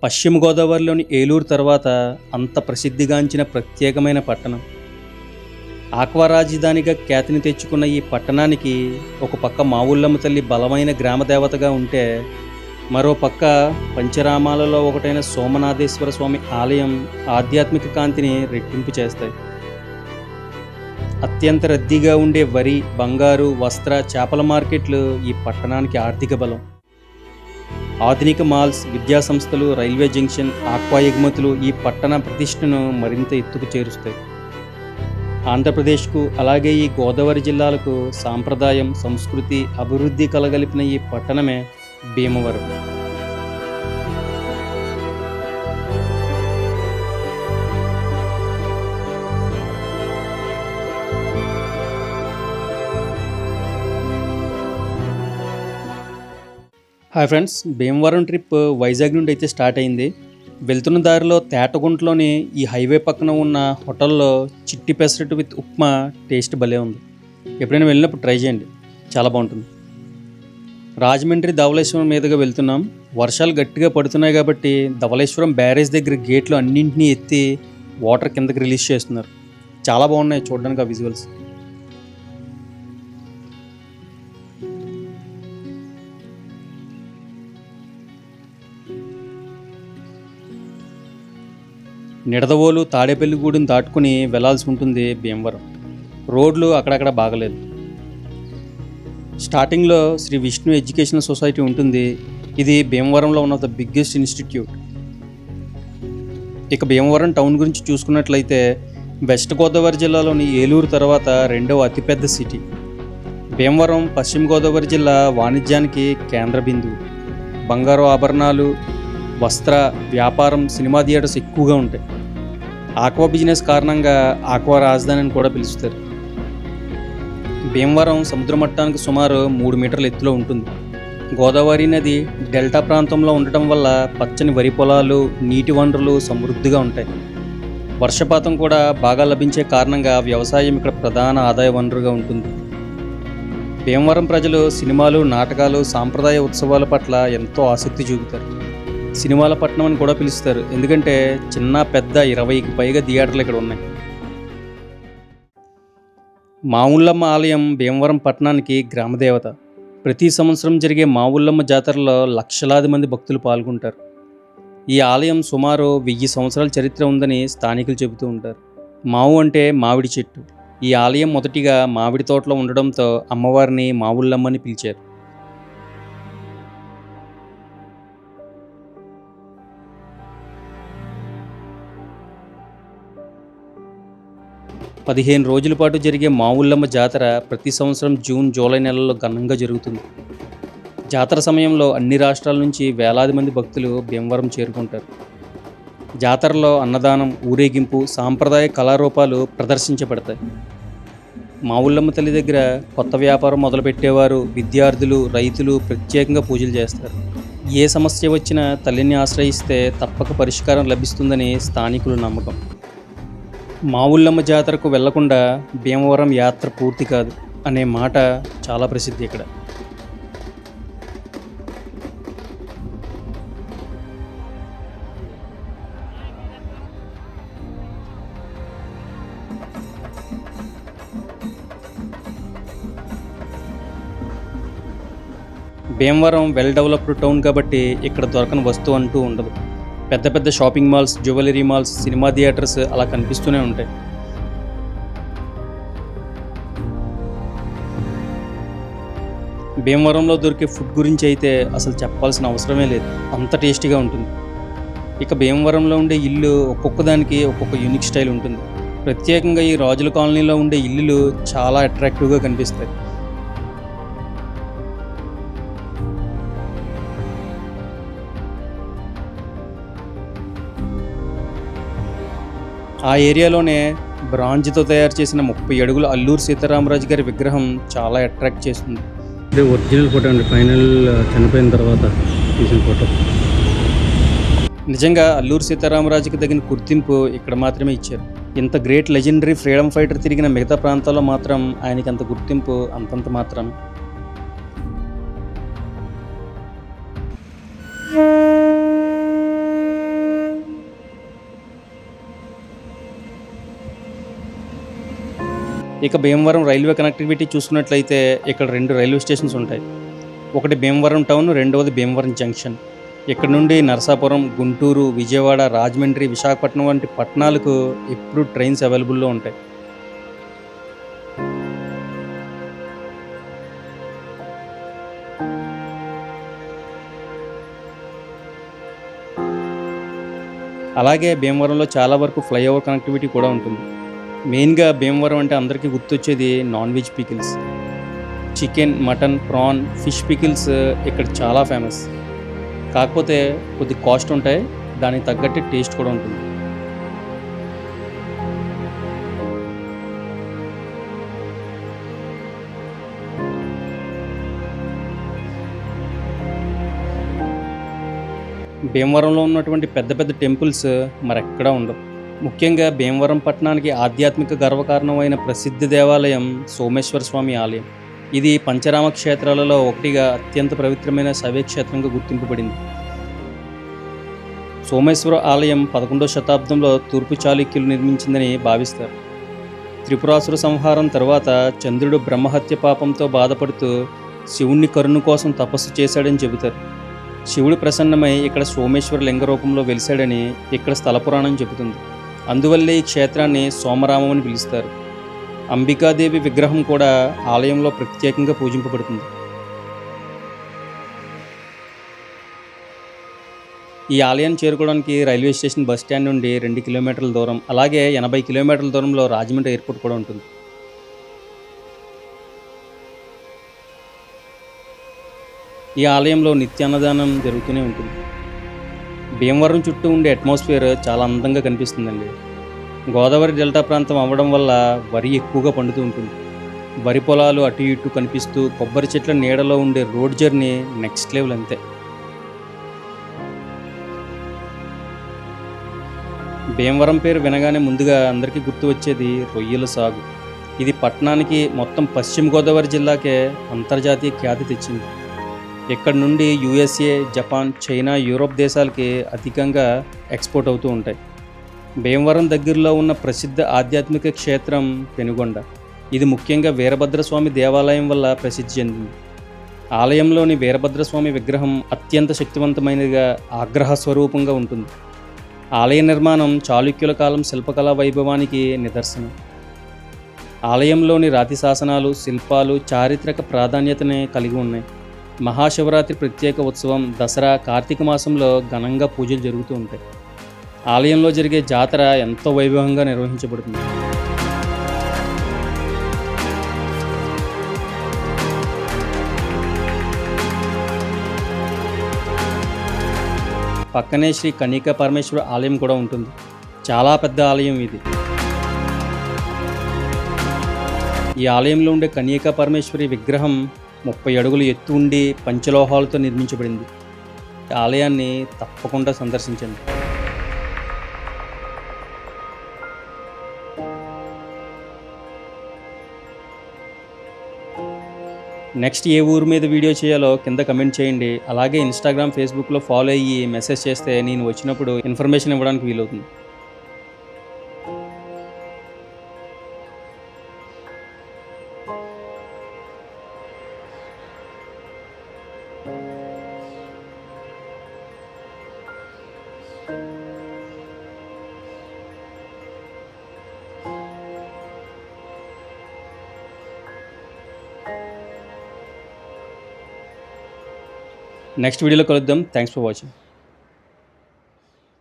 పశ్చిమ గోదావరిలోని ఏలూరు తర్వాత అంత ప్రసిద్ధిగాంచిన ప్రత్యేకమైన పట్టణం. ఆక్వా రాజధానిగా ఖ్యాతిని తెచ్చుకున్న ఈ పట్టణానికి ఒక పక్క మావుళ్ళమ్మ తల్లి బలమైన గ్రామదేవతగా ఉంటే, మరో పక్క పంచరామాలలో ఒకటైన సోమనాథేశ్వర స్వామి ఆలయం ఆధ్యాత్మిక కాంతిని రెట్టింపు చేస్తాయి. అత్యంత రద్దీగా ఉండే వరి, బంగారు, వస్త్ర, చేపల మార్కెట్లు ఈ పట్టణానికి ఆర్థిక బలం. ఆధునిక మాల్స్, విద్యా సంస్థలు, రైల్వే జంక్షన్, ఆక్వా ఎగుమతులు ఈ పట్టణ ప్రతిష్టను మరింత ఎత్తుకు చేరుస్తాయి. ఆంధ్రప్రదేశ్కు అలాగే ఈ గోదావరి జిల్లాలకు సాంప్రదాయం, సంస్కృతి, అభివృద్ధి కలగలిపిన ఈ పట్టణమే Bhimavaram. Hi friends, Bhimavaram trip Vizag నుండి అయితే స్టార్ట్ అయింది. వెళ్తున్న దారిలో తేటగుంటలోని ఈ హైవే పక్కన ఉన్న హోటల్లో చిట్టి పెసరట్టు విత్ ఉప్మా టేస్ట్ భలే ఉంది. ఎప్పుడైనా వెళ్ళినప్పుడు ట్రై చేయండి, చాలా బాగుంటుంది. రాజమండ్రి ధవళేశ్వరం మీదుగా వెళ్తున్నాం. వర్షాలు గట్టిగా పడుతున్నాయి కాబట్టి ధవళేశ్వరం బ్యారేజ్ దగ్గర గేట్లు అన్నింటినీ ఎత్తి వాటర్ కిందకి రిలీజ్ చేస్తున్నారు. చాలా బాగున్నాయి చూడడానికి ఆ విజువల్స్. నిడదవోలు, తాడేపల్లిగూడెం దాటుకుని వెళ్లాల్సి ఉంటుంది భీమవరం. రోడ్లు అక్కడక్కడ బాగలేదు. స్టార్టింగ్లో శ్రీ విష్ణు ఎడ్యుకేషనల్ సొసైటీ ఉంటుంది. ఇది భీమవరంలో ఉన్న ద బిగ్గెస్ట్ ఇన్స్టిట్యూట్. ఇక భీమవరం టౌన్ గురించి చూసుకున్నట్లయితే వెస్ట్ గోదావరి జిల్లాలోని ఏలూరు తర్వాత రెండవ అతిపెద్ద సిటీ. భీమవరం పశ్చిమ గోదావరి జిల్లా వాణిజ్యానికి కేంద్ర బిందువు. బంగారు ఆభరణాలు, వస్త్ర వ్యాపారం, సినిమా థియేటర్స్ ఎక్కువగా ఉంటాయి. ఆక్వా బిజినెస్ కారణంగా ఆక్వా రాజధాని అని కూడా పిలుస్తారు. భీమవరం సముద్ర మట్టానికి సుమారు 3 మీటర్ల ఎత్తులో ఉంటుంది. గోదావరి నది డెల్టా ప్రాంతంలో ఉండటం వల్ల పచ్చని వరి పొలాలు, నీటి వనరులు సమృద్ధిగా ఉంటాయి. వర్షపాతం కూడా బాగా లభించే కారణంగా వ్యవసాయం ఇక్కడ ప్రధాన ఆదాయ వనరుగా ఉంటుంది. భీమవరం ప్రజలు సినిమాలు, నాటకాలు, సాంప్రదాయ ఉత్సవాల పట్ల ఎంతో ఆసక్తి చూపుతారు. సినిమాల పట్టణం అని కూడా పిలుస్తారు, ఎందుకంటే చిన్న పెద్ద 20కి పైగా థియేటర్లు ఇక్కడ ఉన్నాయి. మావుళ్ళమ్మ ఆలయం భీమవరం పట్టణానికి గ్రామదేవత. ప్రతి సంవత్సరం జరిగే మావుళ్ళమ్మ జాతరలో లక్షలాది మంది భక్తులు పాల్గొంటారు. ఈ ఆలయం సుమారు 1000 సంవత్సరాల చరిత్ర ఉందని స్థానికులు చెబుతూ ఉంటారు. మావు అంటే మామిడి చెట్టు. ఈ ఆలయం మొదటిగా మామిడి తోటలో ఉండడంతో అమ్మవారిని మావుళ్ళమ్మని పిలిచారు. పదిహేను రోజుల పాటు జరిగే మావుళ్ళమ్మ జాతర ప్రతి సంవత్సరం జూన్, జూలై నెలల్లో ఘనంగా జరుగుతుంది. జాతర సమయంలో అన్ని రాష్ట్రాల నుంచి వేలాది మంది భక్తులు భీమవరం చేరుకుంటారు. జాతరలో అన్నదానం, ఊరేగింపు, సాంప్రదాయ కళారూపాలు ప్రదర్శించబడతాయి. మావుళ్ళమ్మ తల్లి దగ్గర కొత్త వ్యాపారం మొదలుపెట్టేవారు, విద్యార్థులు, రైతులు ప్రత్యేకంగా పూజలు చేస్తారు. ఏ సమస్య వచ్చినా తల్లిని ఆశ్రయిస్తే తప్పక పరిష్కారం లభిస్తుందని స్థానికుల నమ్మకం. మావుళ్ళమ్మ జాతరకు వెళ్లకుండా భీమవరం యాత్ర పూర్తి కాదు అనే మాట చాలా ప్రసిద్ధి ఇక్కడ. భీమవరం వెల్ డెవలప్డ్ టౌన్ కాబట్టి ఇక్కడ దొరకని వస్తువు అంటూ ఉండదు. పెద్ద పెద్ద shopping malls, jewellery malls, cinema theatres అలా కనిపిస్తూనే ఉంటాయి. భీమవరంలో దొరికే ఫుడ్ గురించి అయితే అసలు చెప్పాల్సిన అవసరమే లేదు, అంత టేస్టీగా ఉంటుంది. ఇక భీమవరంలో ఉండే ఇల్లు ఒక్కొక్క దానికి ఒక్కొక్క యూనిక్ స్టైల్ ఉంటుంది. ప్రత్యేకంగా ఈ రాజుల కాలనీలో ఉండే ఇల్లులు చాలా అట్రాక్టివ్గా కనిపిస్తాయి. ఆ ఏరియాలోనే బ్రాంజ్తో తయారు చేసిన 30 అడుగుల అల్లూరు సీతారామరాజు గారి విగ్రహం చాలా అట్రాక్ట్ చేస్తుంది. ఇది ఒరిజినల్ ఫోటో అండి, ఫైనల్ చనిపోయిన తర్వాత తీసిన ఫోటో. నిజంగా అల్లూరు సీతారామరాజుకి తగిన గుర్తింపు ఇక్కడ మాత్రమే ఇచ్చారు. ఇంత గ్రేట్ లెజెండరీ ఫ్రీడమ్ ఫైటర్ తిరిగిన మిగతా ప్రాంతాల్లో మాత్రం ఆయనకి అంత గుర్తింపు అంతంత మాత్రమే. ఇక భీమవరం రైల్వే కనెక్టివిటీ చూసుకున్నట్లయితే ఇక్కడ 2 రైల్వే స్టేషన్స్ ఉంటాయి. ఒకటి భీమవరం టౌన్, రెండవది భీమవరం జంక్షన్. ఇక్కడ నుండి నరసాపురం, గుంటూరు, విజయవాడ, రాజమండ్రి, విశాఖపట్నం వంటి పట్టణాలకు ఎప్పుడూ ట్రైన్స్ అవైలబుల్‌లో ఉంటాయి. అలాగే భీమవరంలో చాలా వరకు ఫ్లైఓవర్ కనెక్టివిటీ కూడా ఉంటుంది. మెయిన్‌గా భీమవరం అంటే అందరికీ గుర్తొచ్చేది non veg pickles. Chicken, mutton, prawn, fish pickles ఇక్కడ చాలా ఫేమస్. కాకపోతే కొద్దిగా కాస్ట్ ఉంటాయి. దానికి తగ్గట్టు టేస్ట్ కూడా ఉంటుంది. భీమవరంలో ఉన్నటువంటి పెద్ద పెద్ద టెంపుల్స్ మరెక్కడా ఉండవు. ముఖ్యంగా భీమవరం పట్టణానికి ఆధ్యాత్మిక గర్వకారణమైన ప్రసిద్ధ దేవాలయం సోమేశ్వర స్వామి ఆలయం. ఇది పంచరామ క్షేత్రాలలో ఒకటిగా అత్యంత పవిత్రమైన శైవక్షేత్రంగా గుర్తింపబడింది. సోమేశ్వర ఆలయం 11వ శతాబ్దంలో తూర్పు చాళుక్యులు నిర్మించిందని భావిస్తారు. త్రిపురాసుర సంహారం తర్వాత చంద్రుడు బ్రహ్మహత్య పాపంతో బాధపడుతూ శివుణ్ణి కరుణ కోసం తపస్సు చేశాడని చెబుతారు. శివుడు ప్రసన్నమై ఇక్కడ సోమేశ్వర లింగ రూపంలో వెలిశాడని ఇక్కడ స్థల పురాణం చెబుతుంది. అందువల్లే ఈ క్షేత్రాన్ని సోమరామం అని పిలుస్తారు. అంబికాదేవి విగ్రహం కూడా ఆలయంలో ప్రత్యేకంగా పూజింపబడుతుంది. ఈ ఆలయాన్ని చేరుకోవడానికి రైల్వే స్టేషన్ బస్ స్టాండ్ నుండి 2 కిలోమీటర్ల దూరం, అలాగే 80 కిలోమీటర్ల దూరంలో రాజమండ్రి ఎయిర్పోర్ట్ కూడా ఉంటుంది. ఈ ఆలయంలో నిత్యాన్నదానం జరుగుతూనే ఉంటుంది. భీమవరం చుట్టూ ఉండే అట్మాస్ఫియర్ చాలా అందంగా కనిపిస్తుందండి. గోదావరి డెల్టా ప్రాంతం అవ్వడం వల్ల వరి ఎక్కువగా పండుతూ ఉంటుంది. వరి పొలాలు అటు ఇటు కనిపిస్తూ కొబ్బరి చెట్ల నీడలో ఉండే రోడ్ జర్నీ నెక్స్ట్ లెవెల్ అంతే. భీమవరం పేరు వినగానే ముందుగా అందరికీ గుర్తు వచ్చేది రొయ్యల సాగు. ఇది పట్టణానికి మొత్తం పశ్చిమ గోదావరి జిల్లాకే అంతర్జాతీయ ఖ్యాతి తెచ్చింది. ఇక్కడ నుండి యూఎస్ఏ, జపాన్, చైనా, యూరోప్ దేశాలకి అధికంగా ఎక్స్పోర్ట్ అవుతూ ఉంటాయి. భీమవరం దగ్గరలో ఉన్న ప్రసిద్ధ ఆధ్యాత్మిక క్షేత్రం పెనుగొండ. ఇది ముఖ్యంగా వీరభద్రస్వామి దేవాలయం వల్ల ప్రసిద్ధి చెందింది. ఆలయంలోని వీరభద్రస్వామి విగ్రహం అత్యంత శక్తివంతమైనదిగా ఆగ్రహ స్వరూపంగా ఉంటుంది. ఆలయ నిర్మాణం చాళుక్యుల కాలం శిల్పకళా వైభవానికి నిదర్శనం. ఆలయంలోని రాతి శాసనాలు, శిల్పాలు చారిత్రక ప్రాధాన్యతని కలిగి ఉన్నాయి. మహాశివరాత్రి ప్రత్యేక ఉత్సవం, దసరా, కార్తీక మాసంలో ఘనంగా పూజలు జరుగుతూ ఉంటాయి. ఆలయంలో జరిగే జాతర ఎంతో వైభవంగా నిర్వహించబడుతుంది. పక్కనే శ్రీ కన్యకా పరమేశ్వర ఆలయం కూడా ఉంటుంది. చాలా పెద్ద ఆలయం ఇది. ఈ ఆలయంలో ఉండే కన్యకా పరమేశ్వరి విగ్రహం 30 అడుగులు ఎత్తు ఉండి పంచలోహాలతో నిర్మించబడింది. ఈ ఆలయాన్ని తప్పకుండా సందర్శించండి. నెక్స్ట్ ఏ ఊరు మీద వీడియో చేయాలో కింద కమెంట్ చేయండి. అలాగే ఇన్స్టాగ్రామ్, ఫేస్బుక్లో ఫాలో అయ్యి మెసేజ్ చేస్తే నేను వచ్చినప్పుడు ఇన్ఫర్మేషన్ ఇవ్వడానికి వీలవుతుంది. నెక్స్ట్ వీడియోలో కలుద్దాం. Thanks for watching.